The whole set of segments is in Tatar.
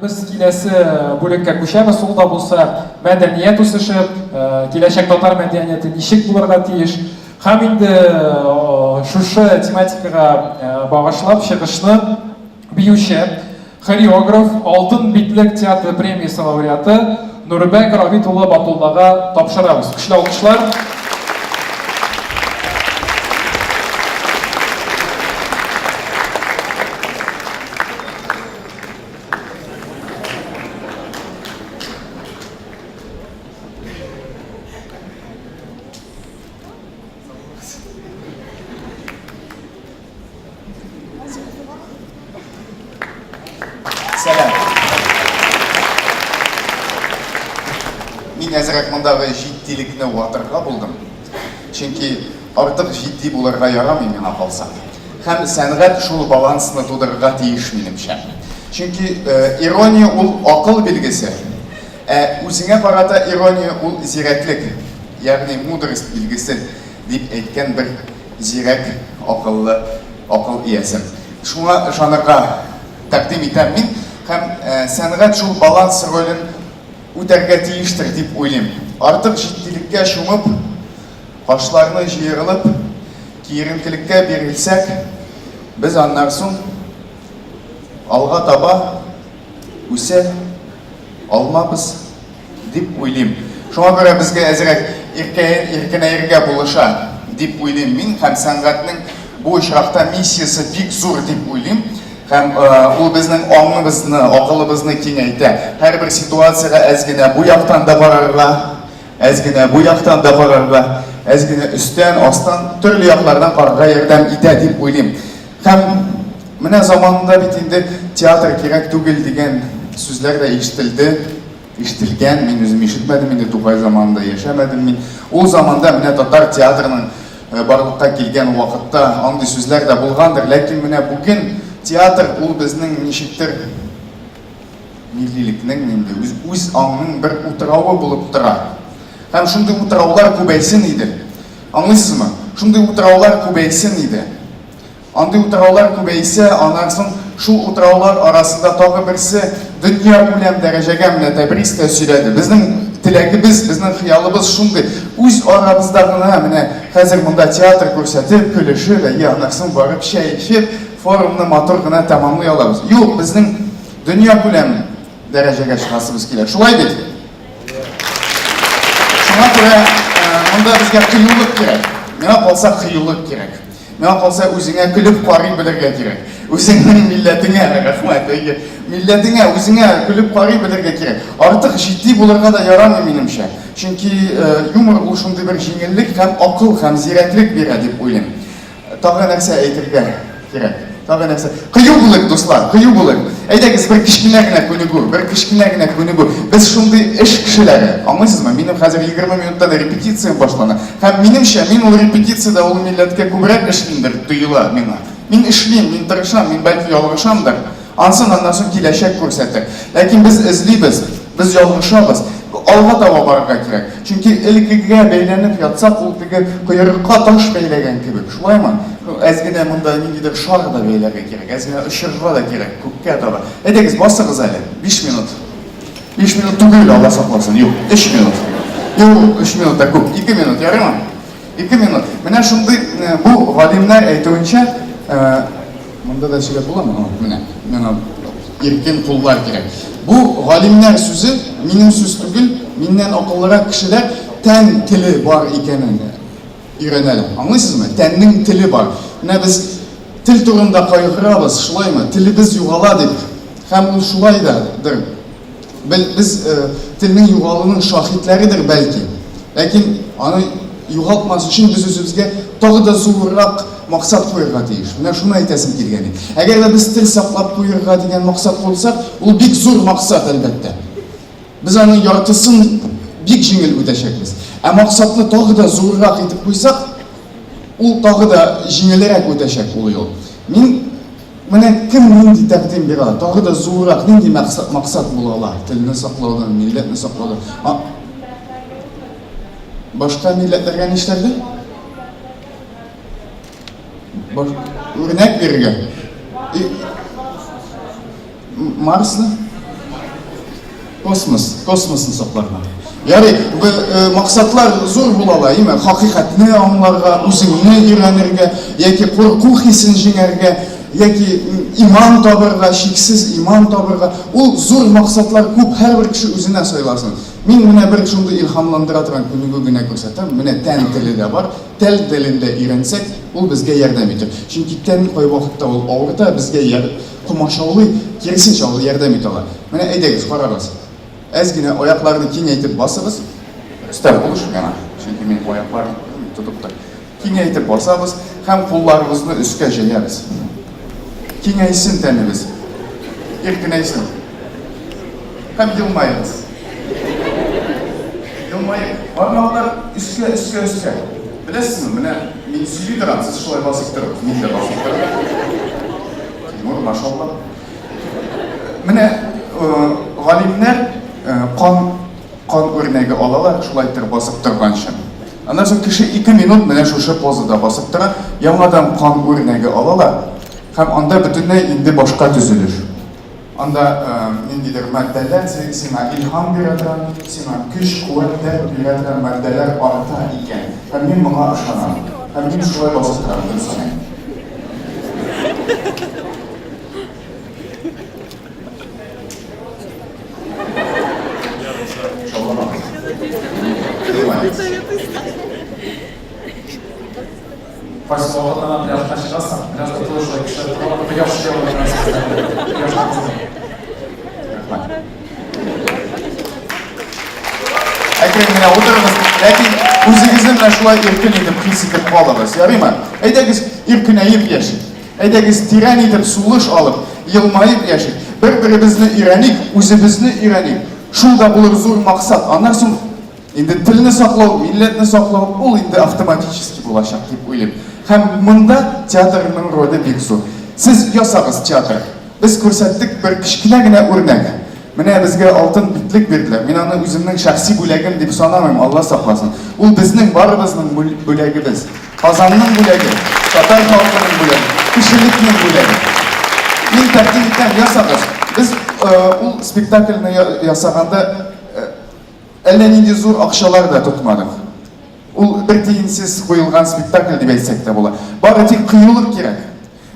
Biz kelesi bölümge köşemiz, ol da bolsa medeniyet үсеше, келешек татар мәдәнияте ничек булырга тиеш. Һәм инде шушы тематикага багышлап чыгышны биюче, хореограф, Алтын битлек театр премиясе лауреаты Нурбек Равит улы Батуллага тапшырабыз. Көчле алкышлар. Мен әзірәк мұндағы життелікні уатырға болдым. Чөнки артық житти булырга ярамый мен апалсам. Һәм сәнгать шул балансны тудырырга тиеш минемчә. Чөнки ирония ул акыл билгесе. Үзеңә карата ирония ул зирәклек, ягъни мудрость билгесе дип әйткән бер зирәк акыллы акыл иясе. Шуңа ышанырга тәкъдим итәм мин. Һәм сәнгать шул баланс ролен үтәргә тиештер дип уйлыйм. Артык җиттилеккә чумып, кашларны җыерылып, киеренкелеккә бирелсәк, без аннан соң алга таба үсә алмабыз дип уйлыйм. Шуңа күрә безгә әзрәк иркенәергә булыша дип уйлыйм мин. Һәм сәнгатьнең бу очракта миссиясе бик зур дип уйлыйм. Һәм ул безнең аңыбызны, акылыбызны киңәйтә. Һәрбер ситуациягә әз генә бу яктан да барырга, әз генә бу яктан да барырга, әз генә өстән, астан, төрле яклардан карарга ярдәм итә дип уйлыйм. Һәм менә заманында бит инде театр кирәк түгел дигән сүзләр дә ишетелгән. Мин үзем ишетмәдем, инде Тукай заманында яшәмәдем мин. Ул заманда менә татар театрының барлыкка килгән вакытта андый сүзләр дә булгандыр. Ләкин менә бүген театр ул безнең ничектер миллилекнең инде үз аңның бер утравы булып тора. Һәм шундый утраулар күбәйсен иде. Аңлыйсызмы? Шундый утраулар күбәйсен иде. Андый утраулар күбәйсә, аннан соң шул утраулар арасында тагы берсе дөнья күләм дәрәҗәгә менә тәбрис тә сөйләде. Безнең теләгебез, безнең хыялыбыз шундый. Үз арабызда гына менә хәзер монда театр күрсәтеп, көлешеп, аннан соң барып чәй эчеп, форумны матур гына тәмамлый алабыз. Юк, безнең дөнья күләм дәрәҗәгә чыгасыбыз килә. Шулай бит? Шуңа күрә монда безгә кыюлык кирәк. Миңа калса кыюлык кирәк. Миңа калса үзеңә көлеп карый белергә кирәк. Үзеңнең милләтеңә, рәхмәт, милләтеңә, үзеңә көлеп карый белергә кирәк. Артык җитди булырга да ярамый минемчә. Чөнки юмор ул шундый бер җиңеллек һәм акыл һәм зирәклек бирә дип уйлыйм. Тагы нәрсә әйтергә кирәк. Тагы нәрсә. Кыю булык, дуслар, кыю булык. Әйдәгез бер кичкенә генә күнегү, Без шундый эш кешеләре. Аңлыйсызмы? Минем хәзер 20 минуттан репетиция башлана. Һәм минемчә, мин ул репетициядә ул милләткә күбрәк эшлимдер, тоела миңа. Мин эшлим, мин тырышам, мин бәлки ялгышамдыр. Аннан соң киләчәк күрсәтер. Ләкин без эзлибез, без ялгышабыз. Алга таба барырга кирәк. Чөнки элеккегә бәйләнеп ятсак, ул теге койрыкка таш бәйләгән кебек. Шулаймы? Әз генә монда ниндидер шар да бәйләргә кирәк. Әз генә очырга да кирәк, күккә таба. Әйдәгез, басыгыз әле. 5 минут. 5 минут түгел, Алла сакласын. Юк, 3 минут. Юк, 3 минут да күп. 2 минут, ярыймы? 2 минут. Менә шундый бу галимнәр әйтүенчә, монда да сөйләп буламы? Менә, миңа иркен куллар кирәк. Бу галимнәр сүзе минем сүз түгел, миннән акыллырак кешеләр тән теле бар икәнен өйрәнәләр. Аңлыйсызмы? Тәннең теле бар. Менә без тел турында кайгырабыз, шулаймы? Телебез югала дип. Һәм ул шулайдыр. Без телнең югалуының шаһитләридер бәлки. Ләкин аны югалтмас өчен без үзебезгә тагы да зуррак максат куярга тиеш. Менә шуны әйтәсем килгән иде. Әгәр дә без тел саклап куярга дигән максат куйсак, ул бик зур максат әлбәттә. Без аның яртысын бик җиңел үтәчәкбез. Ә максатны тагы да зуррак итеп куйсак, ул тагы да җиңелрәк үтәчәк ул юл. Мин менә кем нинди тәкъдим бирә, тагы да зуррак нинди максат була ала? Телне саклаудан, милләтне саклаудан. Башка милләтләргә нишләргә? Örnek verge. Mars'ı Kosmosni saqlarga. Yani bu maksatlar zor bulala, değil mi? Hakikatni anlarga, o'zingni öğrenirge, yoki qo'rquv hissini jengərge, yoki iman tabırga, şeksiz iman tabırga. O zor maksatlar ko'p, her bir kishi o'zine söylesin. Men buna bir shunday ilhamlantıra turan kunigina ko'rsatam. Mene tan tilida bor. Til tilinde öğrensek, o bizga yordam etar. Chunki tan qo'y vaqtda ol og'rita, bizga tomoshabli, kerisincha yordam etadi. Mene aytamiz, qarag'iz. Ezgine ayaklarını kengaytib basabız, üstel buluş yana. Çünkü men ayaklarını tutup da kengaytib basabız, hem qo'llarimizni üstga jayamiz. Kengaysin tanimiz, erkinaysin. Hem yılmayız. Yılmayıp, barmaqlar üstga. Bilasizmi, men suyuy turam, siz shulay basib turib, men de basib turib. Timur, maşallah. Mene g'olimlar qon o'rnagi olalar, shulay turib basib turgancha. Ondan so'ng kishi 2 minut mana shu pozada basib turib, yangadan qon o'rnagi olalar. Ham anda butunlay endi boshqa tuzilish. Anda nindidir maddeler sana ilham beradigan, sana kuch, quvvatlar beradigan maddeler orta ekan. Ham men bunga ishonaman. Ham men shulay basib turaman. Пусть свободно нам пляж начинаться, пляж тоже, что придешь Aytayman, o'tiramiz, lekin o'zingizni bilan shulay erkin etib his etib qolamiz, yaraymi? Aytasiz, erkinayib yashang. Aytasiz, tiran etib sulush olib, yilmayib yashang. Bir-birimizni o'rganik, o'zimizni o'rganik. Shunda bo'lur zo'r maqsad. Ondan so'ng endi tilni saqlov, millatni saqlov, u endi avtomatik bo'lacak deb o'ylayman. Ham bunda teatrning roli bek zo'r. Siz yasag'iz teatr. Biz ko'rsatdik bir kichkinagina o'rnak. Mana bizga oltin bitlik berdilar. Men uni o'zimning shaxsiy bo'lagim deb sanamayman, Alloh saqlasin. U bizning barimizning bo'lagimiz. Qozonning bo'lagi, Tatar xalqining bo'lagi, kishilikning bo'lagi. Men taqdim etgan yasag'iz. Biz u spektaklni yasaganda allanindi zo'r aqshalar da tutmadik. U bir tiyinsiz qo'yilgan spektakl deb aytsak da bo'lar. Bari tek quyuliq kerak.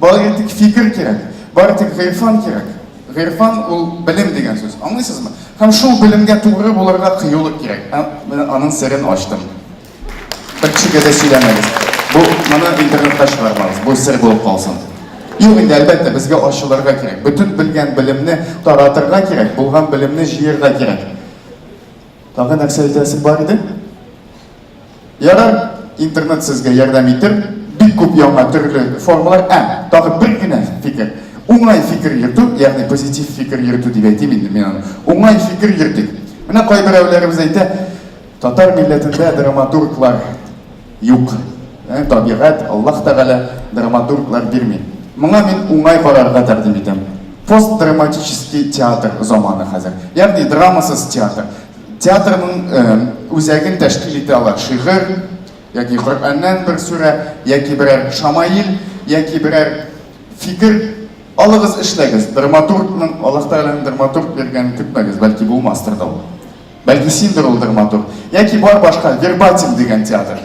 Bari tek fikr kerak. Bari tek g'irfon kerak. G'irfon u bilim degan so'z. Anglaysizmi? Ham shu bilimga to'g'ri bo'larga quyuliq kerak. Men uning sirini ochdim. Bir kishiga da so'ylamaymiz. Bu mana internetda chiqaramiz. Bu sir bo'lib qolsin. Yo'q, endi albatta bizga oshirlarga kerak. Butun bilgan bilimni taratirga kerak. Bo'lgan bilimni jiyirga kerak. Tag'in narsa aytasi bor edi? Yarar internet sizga yordam etib, bir ko'p yangi turli formalar, tag'in birgina fikr. O'ng'ay fikr yuritib, ya'ni pozitiv fikr yuritib deb aytayman men uni. O'ng'ay fikr yuritik. Mana qo'y birovlarimiz aytadi, Tatar millatida dramaturglar yo'q. Tabiat Alloh taolo dramaturglar bermaydi. Menga men o'ng'ay qarorga taqdim etaman. Post-dramatik teatr zamoni hozir. Ya'ni dramasiz teatr. Teatrning o'zagini tashkil eta oladi. She'r yoki Qur'ondan bir sura yoki biror shamoil yoki biror fikr olag'iz ishlagiz. Dramaturgning Alloh taolaning dramaturg berganini kutmagiz, balki bu masterda u. Balki sendir ol dramaturg. Yoki bor boshqa verbatim degan teatr.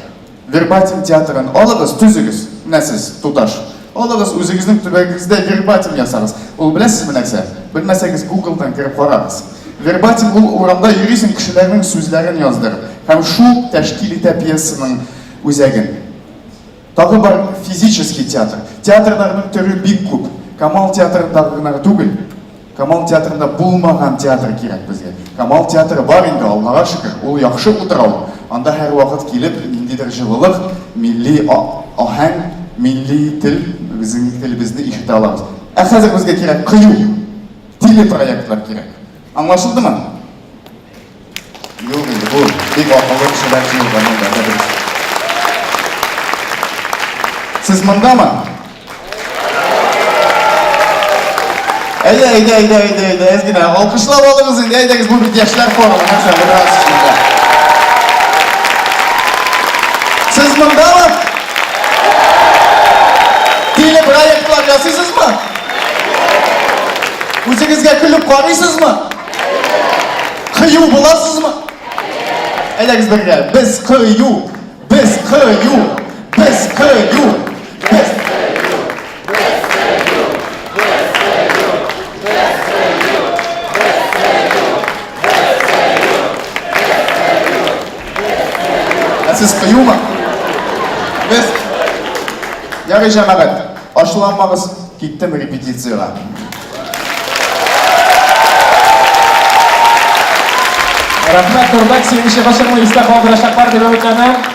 Verbatim teatrini olag'iz, tuzigiz. Nasiz tutash. Olag'iz o'zingizning tubagingizda verbatim yasangiz. U bilasizmi narsa? Bilmasangiz Google'dan kirib qarag'iz. Verbatim bu o'ramda yurishing kishilarning so'zlarini yozdirib, ham shu tashkil eta piyesining o'zagin. Tag'in bir fizический teatr. Teatrlarning turi bek ko'p. Kamal teatrindagilari tugul. Kamal teatrida bo'lmagan teatr kerak bizga. Kamal teatri bor endi, Allohga shukr. U yaxshi o'tiradi. Anda har vaqt kelib, nindidir jilliq, milliy ohang, milliy til, bizning tilimizni eshita olamiz. Hozir bizga kerak qiyin teleproyektlar kerak. Anlaşıldı mı? Yok endi bu bek aqlli kishilar jilg'anadi. Siz bundami? Ayda, ezgina olqishlab olamiz endi. Aydangiz bu bir yoshlar forumi narsa bilasiz. Siz bundami? Teleproyektlar yasaysizmi? O'zingizga kulib qaraysizmi? қию боласыз ма? Әйдәгіз бірге. Біз қию. Біз қию. Біз қию. Біз Siz қию ма? Біз Ярый жәмағат, ашыланмағыз, кеттім репетицияға. Рахмет, Турбек, сегізінші ғашырмы істі қалдырашақлар деп өтіні.